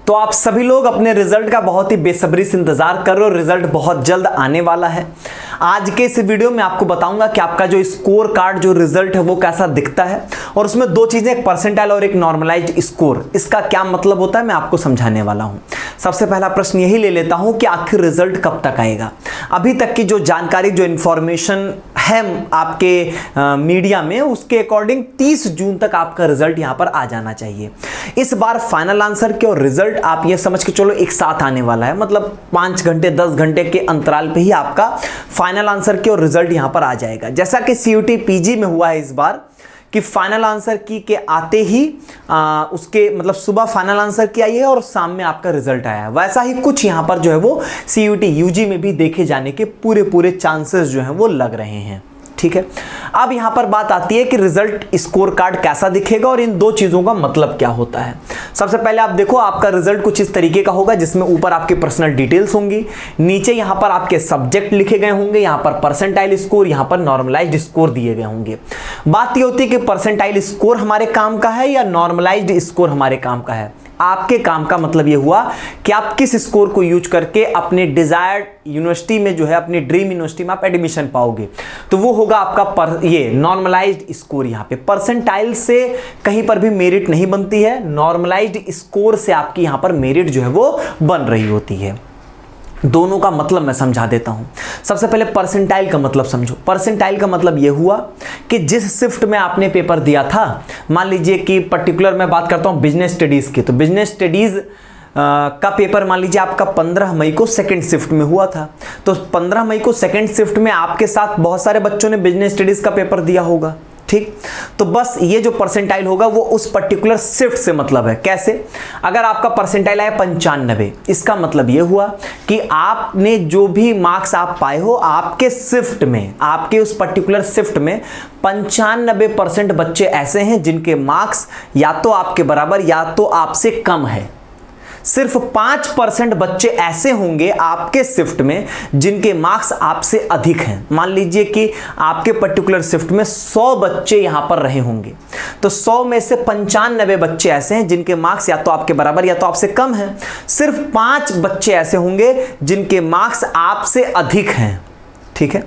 तो आप सभी लोग अपने रिजल्ट का बहुत ही बेसब्री से इंतजार कर रहे हो। रिजल्ट बहुत जल्द आने वाला है। आज के इस वीडियो में आपको बताऊंगा कि आपका जो स्कोर कार्ड जो रिजल्ट है वो कैसा दिखता है, और उसमें दो चीजें, एक परसेंटाइल और एक नॉर्मलाइज्ड स्कोर, इसका क्या मतलब होता है मैं आपको समझाने वाला हूं। सबसे पहला प्रश्न यही ले लेता हूं कि आखिर रिजल्ट कब तक आएगा। अभी तक की जो जानकारी, जो इंफॉर्मेशन है आपके मीडिया में, उसके अकॉर्डिंग 30 जून तक आपका रिजल्ट यहां पर आ जाना चाहिए। इस बार फाइनल आंसर के और रिजल्ट आप ये समझ के चलो एक साथ आने वाला है, मतलब 5 घंटे 10 घंटे के अंतराल पे ही आपका फाइनल आंसर के और रिजल्ट यहां पर आ जाएगा। जैसा कि सीयूटी पीजी में हुआ है इस बार कि फाइनल आंसर की के आते ही उसके मतलब सुबह फाइनल आंसर की आई है और शाम में आपका रिजल्ट आया है, वैसा ही कुछ यहां पर जो है वो सीयूटी यूजी में भी देखे जाने के पूरे चांसेस जो हैं वो लग रहे हैं। ठीक है, अब यहां पर बात आती है कि रिजल्ट स्कोर कार्ड कैसा दिखेगा और इन दो चीजों का मतलब क्या होता है। सबसे पहले आप देखो, आपका रिजल्ट कुछ इस तरीके का होगा जिसमें ऊपर आपकी पर्सनल डिटेल्स होंगी, नीचे यहां पर आपके सब्जेक्ट लिखे गए होंगे, यहां पर परसेंटाइल स्कोर, यहां पर नॉर्मलाइज्ड स्कोर दिए गए होंगे। बात यह होती है कि परसेंटाइल स्कोर हमारे काम का है या नॉर्मलाइज्ड स्कोर हमारे काम का है। आपके काम का मतलब यह हुआ कि आप किस स्कोर को यूज करके अपने डिजायर्ड यूनिवर्सिटी में जो है, अपनी ड्रीम यूनिवर्सिटी में आप एडमिशन पाओगे, तो वो होगा आपका ये नॉर्मलाइज्ड स्कोर। यहाँ पे परसेंटाइल से कहीं पर भी मेरिट नहीं बनती है, नॉर्मलाइज्ड स्कोर से आपकी यहाँ पर मेरिट जो है वो बन रही होती है। दोनों का मतलब मैं समझा देता हूं। सबसे पहले परसेंटाइल का मतलब समझो। परसेंटाइल का मतलब यह हुआ कि जिस शिफ्ट में आपने पेपर दिया था, मान लीजिए कि पर्टिकुलर मैं बात करता हूं बिजनेस स्टडीज की, तो बिजनेस स्टडीज का पेपर मान लीजिए आपका 15 मई को सेकंड शिफ्ट में हुआ था, तो 15 मई को सेकंड शिफ्ट में आपके साथ बहुत सारे बच्चों ने बिजनेस स्टडीज का पेपर दिया होगा। ठीक, तो बस ये जो परसेंटाइल होगा वो उस पर्टिकुलर शिफ्ट से मतलब है। कैसे? अगर आपका परसेंटाइल आया 95, इसका मतलब ये हुआ कि आपने जो भी मार्क्स आप पाए हो आपके शिफ्ट में, आपके उस पर्टिकुलर शिफ्ट में 95% बच्चे ऐसे हैं जिनके मार्क्स या तो आपके बराबर या तो आपसे कम है। सिर्फ 5% बच्चे ऐसे होंगे आपके शिफ्ट में जिनके मार्क्स आपसे अधिक हैं। मान लीजिए कि आपके पर्टिकुलर शिफ्ट में 100 बच्चे यहां पर रहे होंगे, तो 100 में से 95 बच्चे ऐसे हैं जिनके मार्क्स या तो आपके बराबर या तो आपसे कम हैं। सिर्फ 5 बच्चे ऐसे होंगे जिनके मार्क्स आपसे अधिक हैं। ठीक है,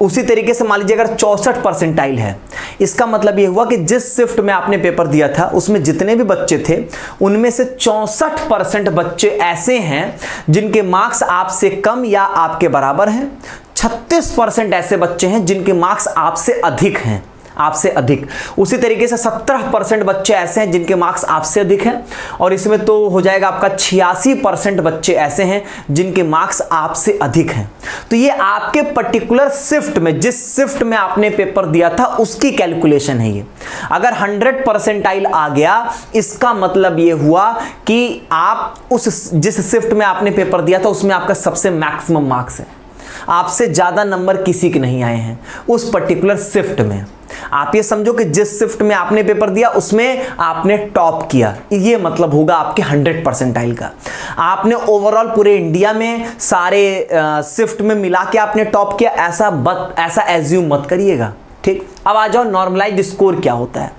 उसी तरीके से मान लीजिए अगर 64 परसेंटाइल है, इसका मतलब यह हुआ कि जिस शिफ्ट में आपने पेपर दिया था उसमें जितने भी बच्चे थे उनमें से 64% बच्चे ऐसे हैं जिनके मार्क्स आपसे कम या आपके बराबर हैं। 36% ऐसे बच्चे हैं जिनके मार्क्स आपसे अधिक हैं, आपसे अधिक। उसी तरीके से 17% बच्चे ऐसे हैं जिनके मार्क्स आपसे अधिक हैं, और इसमें तो हो जाएगा आपका 86% बच्चे ऐसे हैं जिनके मार्क्स आपसे अधिक हैं। तो ये आपके पर्टिकुलर शिफ्ट में, जिस शिफ्ट में आपने पेपर दिया था उसकी कैलकुलेशन है ये। अगर 100 परसेंटाइल आ गया, इसका मतलब ये हुआ कि आप उस जिस शिफ्ट में आपने पेपर दिया था उसमें आपका सबसे मैक्सिमम मार्क्स है, आपसे ज्यादा नंबर किसी के नहीं आए हैं उस पर्टिकुलर शिफ्ट में। आप ये समझो कि जिस शिफ्ट में आपने पेपर दिया उसमें आपने टॉप किया, ये मतलब होगा आपके 100 परसेंटाइल का। आपने ओवरऑल पूरे इंडिया में सारे शिफ्ट में मिला के आपने टॉप किया, ऐसा एज्यूम मत करिएगा। ठीक, अब आ जाओ नॉर्मलाइज्ड स्कोर क्या होता है।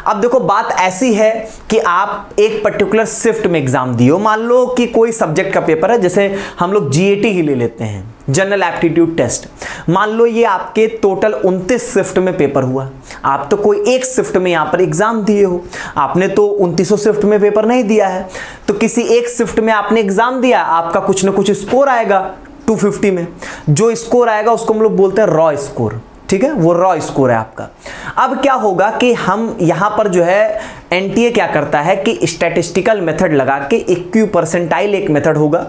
अब देखो, बात ऐसी है कि आप एक पर्टिकुलर शिफ्ट में एग्जाम दिए हो। मान लो कि कोई सब्जेक्ट का पेपर है, जैसे हम लोग जीएटी ही ले लेते हैं, जनरल एप्टीट्यूड टेस्ट। मान लो ये आपके टोटल 29 शिफ्ट में पेपर हुआ, आप तो कोई एक शिफ्ट में यहां पर एग्जाम दिए हो, आपने तो 2900 शिफ्ट में पेपर नहीं दिया है, तो किसी एक शिफ्ट में आपने एग्जाम दिया, आपका कुछ ना कुछ स्कोर आएगा 250 में। जो स्कोर आएगा उसको हम लोग बोलते हैं रॉ स्कोर। ठीक है, वो रॉ स्कोर है आपका। अब क्या होगा कि हम यहां पर जो है एनटीए क्या करता है कि स्टैटिस्टिकल मेथड लगा के इक्यू परसेंटाइल एक मेथड होगा,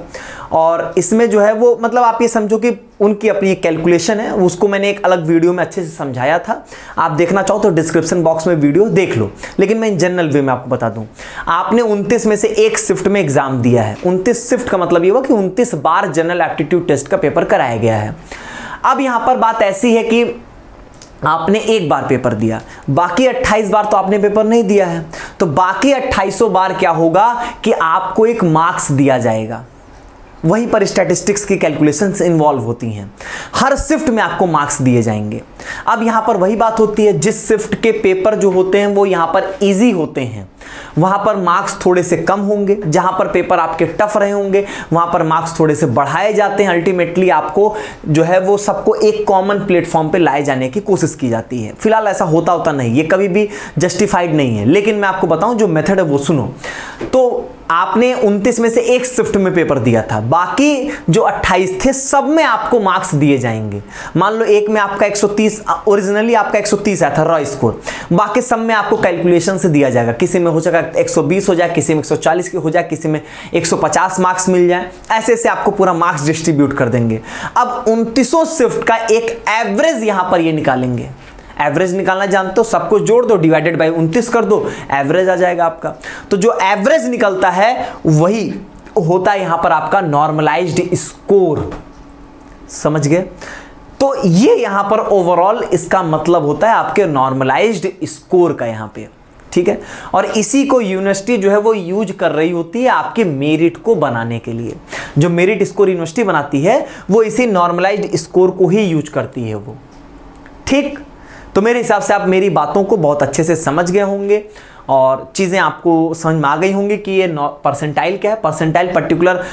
और इसमें जो है वो मतलब आप ये समझो कि उनकी अपनी कैलकुलेशन है, उसको मैंने एक अलग वीडियो में अच्छे से समझाया था। आप देखना चाहो तो डिस्क्रिप्शन बॉक्स में वीडियो देख लो, लेकिन मैं इन जनरल वे में आपको बता दूं। आपने 29 में से एक शिफ्ट में एग्जाम दिया है, 29 शिफ्ट का मतलब ये हुआ कि 29 बार जनरल एप्टीट्यूड टेस्ट का पेपर कराया गया है। अब यहां पर बात ऐसी है कि आपने एक बार पेपर दिया, बाकी 28 बार तो आपने पेपर नहीं दिया है, तो बाकी 2800 बार क्या होगा कि आपको एक मार्क्स दिया जाएगा। वहीं पर स्टैटिस्टिक्स की कैलकुलेशंस इन्वॉल्व होती हैं। हर शिफ्ट में आपको मार्क्स दिए जाएंगे। अब यहाँ पर वही बात होती है, जिस शिफ्ट के पेपर जो होते हैं वो यहाँ पर इजी होते हैं, वहाँ पर मार्क्स थोड़े से कम होंगे। जहाँ पर पेपर आपके टफ रहे होंगे वहाँ पर मार्क्स थोड़े से बढ़ाए जाते हैं। अल्टीमेटली आपको जो है वो सबको एक कॉमन प्लेटफॉर्म पे लाए जाने की कोशिश की जाती है। फिलहाल ऐसा होता नहीं, ये कभी भी जस्टिफाइड नहीं है, लेकिन मैं आपको बताऊं जो मेथड है वो सुनो। तो आपने 29 में से एक शिफ्ट में पेपर दिया था, बाकी जो 28 थे सब में आपको मार्क्स दिए जाएंगे। मान लो एक में आपका 130, ओरिजिनली आपका 130 आया था रॉ स्कोर, बाकी सब में आपको कैलकुलेशन से दिया जाएगा। किसी में हो जाएगा 120 हो जाए, किसी में 140 की हो जाए, किसी में 150 मार्क्स मिल जाए, ऐसे से आपको पूरा मार्क्स डिस्ट्रीब्यूट कर देंगे। अब 29 शिफ्ट का एक एवरेज यहां पर ये निकालेंगे। एवरेज निकालना जानते हो, सब कुछ जोड़ दो, डिवाइडेड बाय 29 कर दो, एवरेज आ जाएगा आपका। तो जो एवरेज निकलता है वही होता है यहां पर आपका नॉर्मलाइज्ड स्कोर। समझ गए? तो ये यहां पर ओवरऑल इसका मतलब होता है आपके नॉर्मलाइज्ड स्कोर का यहां पे, ठीक है। और इसी को यूनिवर्सिटी जो है वो यूज कर रही होती है आपके मेरिट को बनाने के लिए। जो मेरिट स्कोर यूनिवर्सिटी बनाती है वो इसी नॉर्मलाइज्ड स्कोर को ही यूज करती है वो, ठीक। तो मेरे हिसाब से आप मेरी बातों को बहुत अच्छे से समझ गए होंगे और चीज़ें आपको समझ में आ गई होंगी कि ये परसेंटाइल क्या है। परसेंटाइल पर्टिकुलर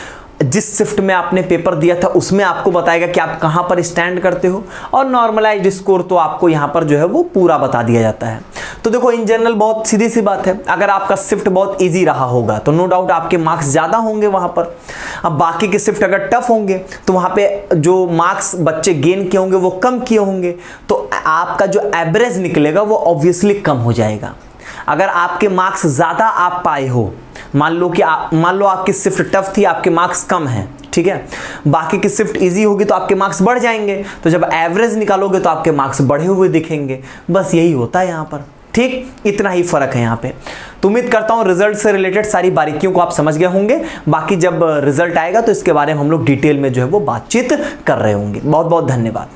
जिस शिफ्ट में आपने पेपर दिया था उसमें आपको बताएगा कि आप कहाँ पर स्टैंड करते हो, और नॉर्मलाइज्ड स्कोर तो आपको यहाँ पर जो है वो पूरा बता दिया जाता है। तो देखो इन जनरल बहुत सीधी सी बात है, अगर आपका शिफ्ट बहुत इजी रहा होगा तो नो डाउट आपके मार्क्स ज़्यादा होंगे वहाँ पर। अब बाकी के शिफ्ट अगर टफ होंगे तो वहाँ पे जो मार्क्स बच्चे गेन किए होंगे वो कम किए होंगे, तो आपका जो एवरेज निकलेगा वो ऑब्वियसली कम हो जाएगा। अगर आपके मार्क्स ज़्यादा आप पाए हो, मान लो आपकी शिफ्ट टफ थी, आपके मार्क्स कम हैं, ठीक है, बाकी की शिफ्ट इजी होगी तो आपके मार्क्स बढ़ जाएंगे। तो जब एवरेज निकालोगे तो आपके मार्क्स बढ़े हुए दिखेंगे। बस यही होता है यहाँ पर, ठीक, इतना ही फर्क है यहाँ पे। तो उम्मीद करता हूँ रिजल्ट से रिलेटेड सारी बारीकियों को आप समझ गए होंगे। बाकी जब रिजल्ट आएगा तो इसके बारे में हम लोग डिटेल में जो है वो बातचीत कर रहे होंगे। बहुत बहुत धन्यवाद।